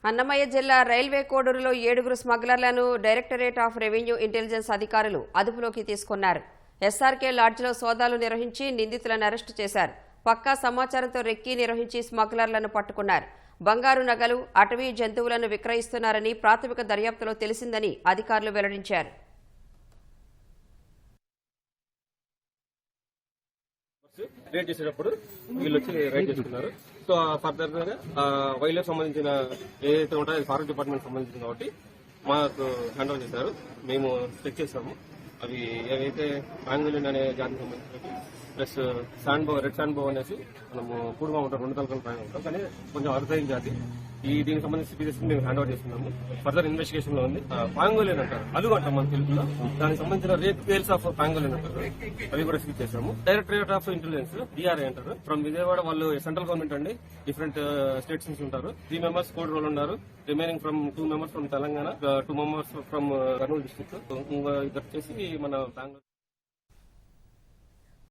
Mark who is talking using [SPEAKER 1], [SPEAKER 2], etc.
[SPEAKER 1] అన్నమయ్య జిల్లా రైల్వే కోడూరులో 7 స్మగ్లర్లను డైరెక్టరేట్ ఆఫ్ రెవెన్యూ ఇంటెలిజెన్స్ అధికారులు అదుపులోకి తీసుకున్నారు. ఎస్ఆర్కే లాడ్జ్లో సోదాలు నిర్వహించి నిందితులను అరెస్టు చేశారు. పక్కా సమాచారంతో రెక్కీ నిర్వహించి స్మగ్లర్లను పట్టుకున్నారు. బంగారు నగలు, అటవీ జంతువులను విక్రయిస్తున్నారని ప్రాథమిక దర్యాప్తులో తెలిసిందని అధికారులు వెల్లడించారు.
[SPEAKER 2] రేట్ చేసేటప్పుడు వీళ్ళు వచ్చి రైడ్ చేసుకున్నారు. సో ఫర్దర్ గా వైల్డ్ లైఫ్ సంబంధించిన ఏదైతే ఉంటాయో ఫారెస్ట్ డిపార్ట్మెంట్ సంబంధించింది కాబట్టి మాకు హ్యాండ్ ఓవర్ చేశారు. మేము చెక్ చేసాము. అవి ఏవైతే పాంగోలిన్ అనే జాతికి సంబంధించినవి ప్లస్ రెడ్ శాండ్ బో అనేసి మనము కూడుగా ఉంటాం, 2 తలకల పైన ఉంటాం, కానీ కొంచెం అరుదైన జాతి. దీనికి సంబంధించి స్పీసెస్ మేము హ్యాండ్ ఓవర్ చేస్తున్నాము. ఫర్దర్ ఇన్వెస్టిగేషన్ లో ఉంది. పాంగోలిన్ అంటారు, అలుగు అంటాం మన తెలుగులో. దానికి సంబంధించిన రేట్ టేల్స్ ఆఫ్ పాంగోలిన్ అంటారు, అవి కూడా స్పీచ్ చేసాము. డైరెక్టరేట్ ఆఫ్ ఇంటెలిజెన్స్ DRI అంటారు. ఫ్రమ్ విజయవాడ వాళ్ళు సెంట్రల్ గవర్నమెంట్ అండి, డిఫరెంట్ స్టేట్స్ నుంచి ఉంటారు. 3 మెంబర్స్ కోడ్ రోల్ ఉన్నారు. Remaining from 2 members from Telangana, 2 members from Kurnool district, ఇద్దరు వచ్చేసి మన బెంగళూరు.